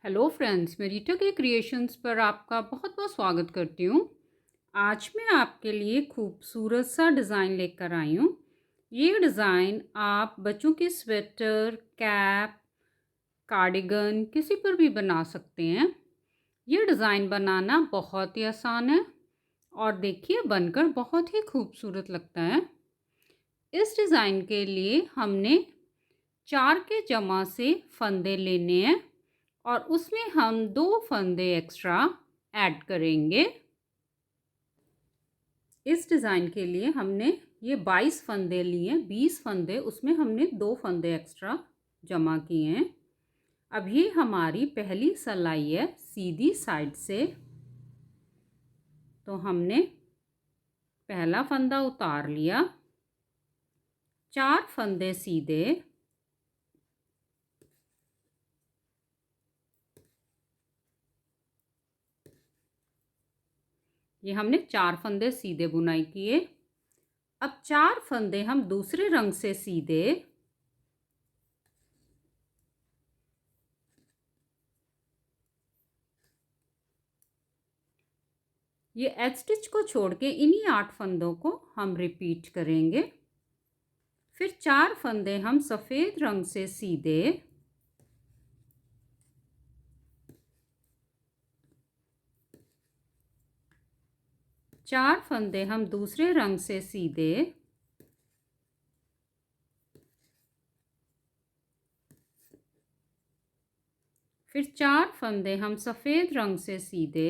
Hello friends, मैं रीटा के creations पर आपका बहुत बहुत स्वागत करती हूँ। आज मैं आपके लिए खूबसूरत सा डिज़ाइन लेकर आई हूँ। ये डिज़ाइन आप बच्चों के स्वेटर, कैप, कार्डिगन किसी पर भी बना सकते हैं। ये डिज़ाइन बनाना बहुत ही आसान है और देखिए बनकर बहुत ही खूबसूरत लगता है। इस डिज़ाइन के लिए हमने 4 के जमा से फंदे लेने हैं और उसमें हम 2 फंदे एक्स्ट्रा ऐड करेंगे। इस डिज़ाइन के लिए हमने ये 22 फंदे लिए, 20 फंदे, उसमें हमने 2 फंदे एक्स्ट्रा जमा किए हैं। अब ये हमारी पहली सिलाई है सीधी साइड से, तो हमने पहला फंदा उतार लिया, 4 फंदे सीधे, ये हमने 4 फंदे सीधे बुनाई किए। अब 4 फंदे हम दूसरे रंग से सीधे, ये एज स्टिच को छोड़ के इन्हीं 8 फंदों को हम रिपीट करेंगे। फिर 4 फंदे हम सफ़ेद रंग से सीधे, चार फंदे हम दूसरे रंग से सीधे, फिर 4 फंदे हम सफ़ेद रंग से सीधे,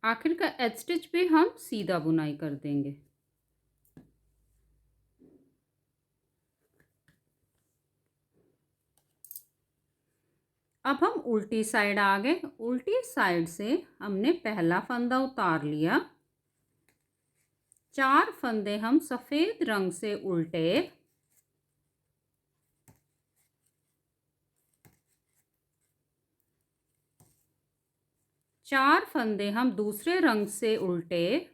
आखिर का एज स्टिच पे हम सीधा बुनाई कर देंगे। अब हम उल्टी साइड आ गए। उल्टी साइड से हमने पहला फंदा उतार लिया, 4 फंदे हम सफ़ेद रंग से उल्टे, चार फंदे हम दूसरे रंग से उल्टे,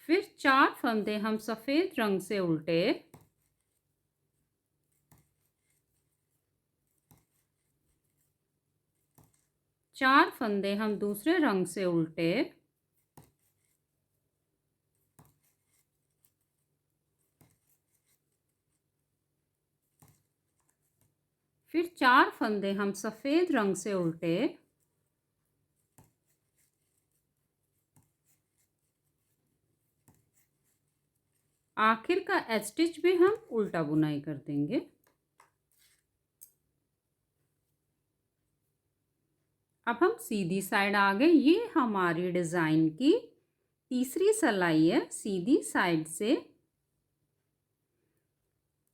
फिर 4 फंदे हम सफ़ेद रंग से उल्टे, चार फंदे हम दूसरे रंग से उल्टे, फिर 4 फंदे हम सफ़ेद रंग से उल्टे, आखिर का एज स्टिच भी हम उल्टा बुनाई कर देंगे। अब हम सीधी साइड आ गए। ये हमारी डिज़ाइन की तीसरी सिलाई है। सीधी साइड से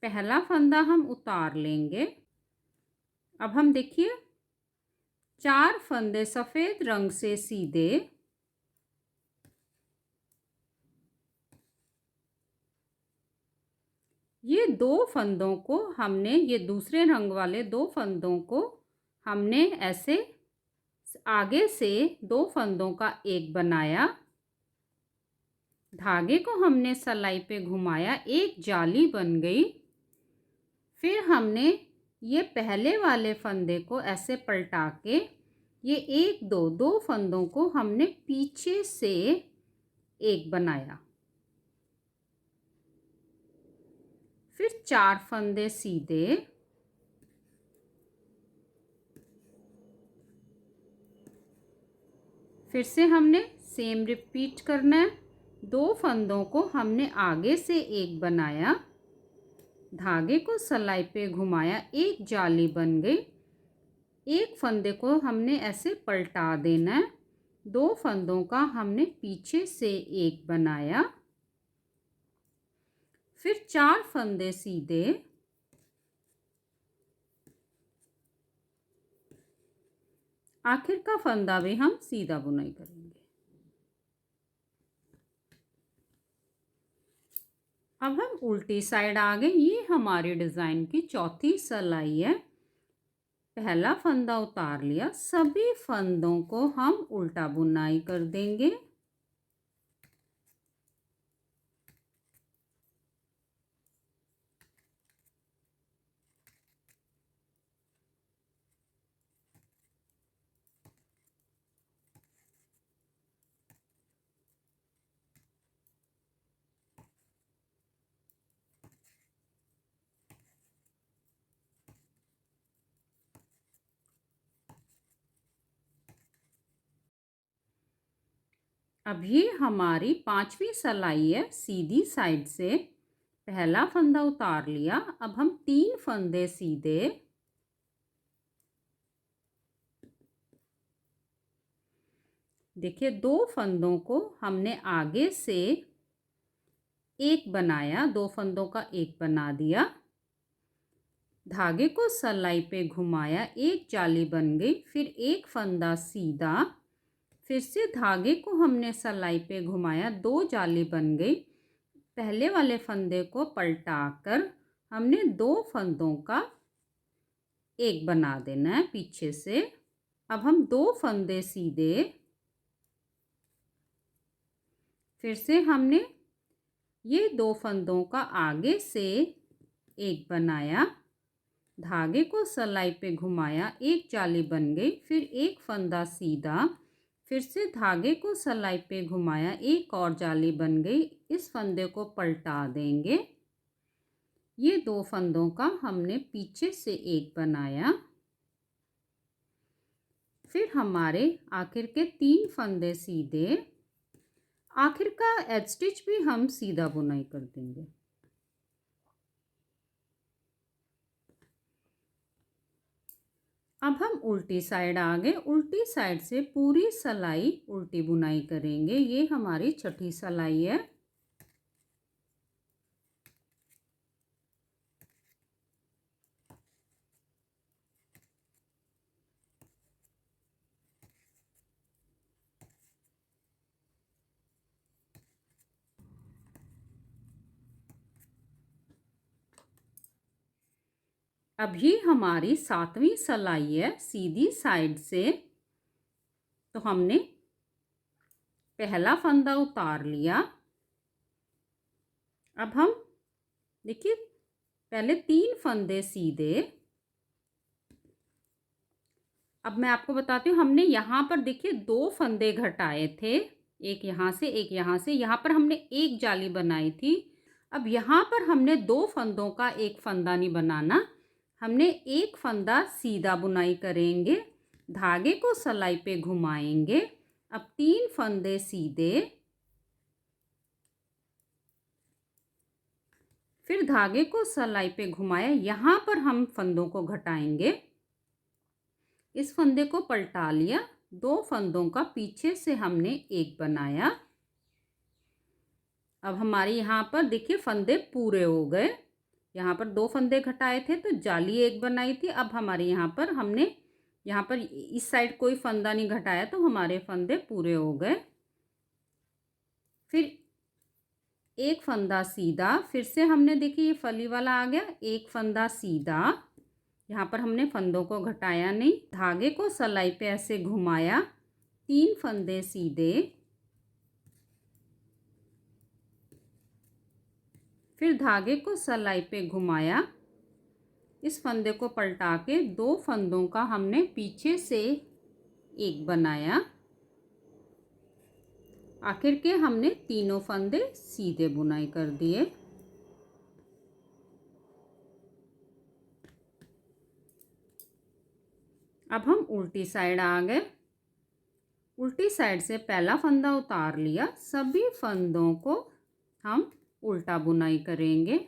पहला फंदा हम उतार लेंगे। अब हम देखिए 4 फंदे सफ़ेद रंग से सीधे, ये 2 फंदों को हमने, ये दूसरे रंग वाले 2 फंदों को हमने ऐसे आगे से 2 फंदों का एक बनाया, धागे को हमने सिलाई पे घुमाया, एक जाली बन गई। फिर हमने ये पहले वाले फंदे को ऐसे पलटा के ये एक दो फंदों को हमने पीछे से एक बनाया, फिर 4 फंदे सीधे, फिर से हमने सेम रिपीट करना है। 2 फंदों को हमने आगे से एक बनाया, धागे को सिलाई पे घुमाया, एक जाली बन गई। एक फंदे को हमने ऐसे पलटा देना है, 2 फंदों का हमने पीछे से एक बनाया, फिर 4 फंदे सीधे, आखिर का फंदा भी हम सीधा बुनाई करेंगे। अब हम उल्टी साइड आ गए। ये हमारी डिज़ाइन की चौथी सिलाई है। पहला फंदा उतार लिया, सभी फंदों को हम उल्टा बुनाई कर देंगे। अब ये हमारी 5वीं सिलाई है, सीधी साइड से पहला फंदा उतार लिया। अब हम 3 फंदे सीधे, देखिए 2 फंदों को हमने आगे से एक बनाया, 2 फंदों का एक बना दिया। धागे को सिलाई पे घुमाया, एक जाली बन गई। फिर एक फंदा सीधा, फिर से धागे को हमने सिलाई पे घुमाया, 2 जाली बन गई। पहले वाले फंदे को पलटाकर हमने 2 फंदों का एक बना देना है पीछे से। अब हम 2 फंदे सीधे, फिर से हमने ये 2 फंदों का आगे से एक बनाया, धागे को सिलाई पे घुमाया, एक जाली बन गई। फिर एक फंदा सीधा, फिर से धागे को सिलाई पे घुमाया, एक और जाली बन गई। इस फंदे को पलटा देंगे। ये 2 फंदों का हमने पीछे से एक बनाया। फिर हमारे आखिर के 3 फंदे सीधे, आखिर का एज स्टिच भी हम सीधा बुनाई कर देंगे। अब हम उल्टी साइड आ गए। उल्टी साइड से पूरी सिलाई उल्टी बुनाई करेंगे। ये हमारी छठी सिलाई है। अब ये हमारी 7वीं सिलाई है, सीधी साइड से। तो हमने पहला फंदा उतार लिया। अब हम देखिए पहले 3 फंदे सीधे। अब मैं आपको बताती हूँ, हमने यहाँ पर देखिए 2 फंदे घटाए थे, एक यहाँ से एक यहाँ से। यहाँ पर हमने एक जाली बनाई थी। अब यहाँ पर हमने 2 फंदों का एक फंदा नहीं बनाना, हमने एक फंदा सीधा बुनाई करेंगे, धागे को सिलाई पे घुमाएंगे। अब 3 फंदे सीधे, फिर धागे को सिलाई पे घुमाया, यहाँ पर हम फंदों को घटाएंगे। इस फंदे को पलटा लिया, 2 फंदों का पीछे से हमने एक बनाया। अब हमारे यहाँ पर देखिए फंदे पूरे हो गए। यहाँ पर 2 फंदे घटाए थे तो जाली एक बनाई थी। अब हमारे यहाँ पर हमने यहाँ पर इस साइड कोई फंदा नहीं घटाया तो हमारे फंदे पूरे हो गए। फिर एक फंदा सीधा, फिर से हमने देखिए ये फली वाला आ गया, एक फंदा सीधा। यहाँ पर हमने फंदों को घटाया नहीं, धागे को सिलाई पे ऐसे घुमाया, 3 फंदे सीधे, फिर धागे को सिलाई पे घुमाया। इस फंदे को पलटा के 2 फंदों का हमने पीछे से एक बनाया। आखिर के हमने तीनों फंदे सीधे बुनाई कर दिए। अब हम उल्टी साइड आ गए। उल्टी साइड से पहला फंदा उतार लिया, सभी फंदों को हम उल्टा बुनाई करेंगे।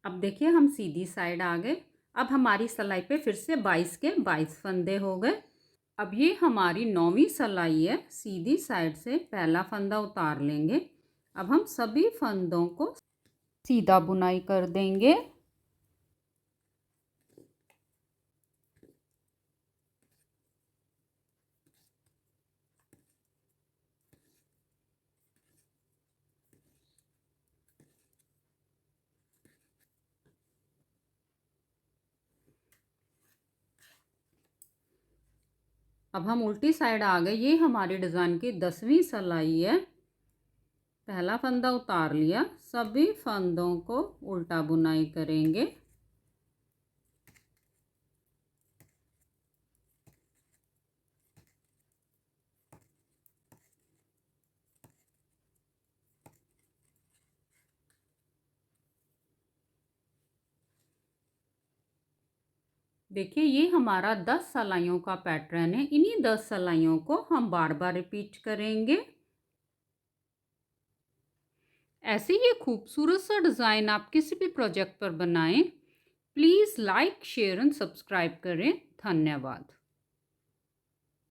अब देखिए हम सीधी साइड आ गए। अब हमारी सिलाई पे फिर से 22 के 22 फंदे हो गए। अब ये हमारी 9वीं सिलाई है। सीधी साइड से पहला फंदा उतार लेंगे। अब हम सभी फंदों को सीधा बुनाई कर देंगे। अब हम उल्टी साइड आ गए। ये हमारी डिज़ाइन की 10वीं सिलाई है। पहला फंदा उतार लिया, सभी फंदों को उल्टा बुनाई करेंगे। देखिए ये हमारा 10 सिलाइयों का पैटर्न है। इन्हीं 10 सिलाइयों को हम बार बार रिपीट करेंगे। ऐसे ही खूबसूरत सा डिज़ाइन आप किसी भी प्रोजेक्ट पर बनाएं। Please like, share and subscribe करें। धन्यवाद।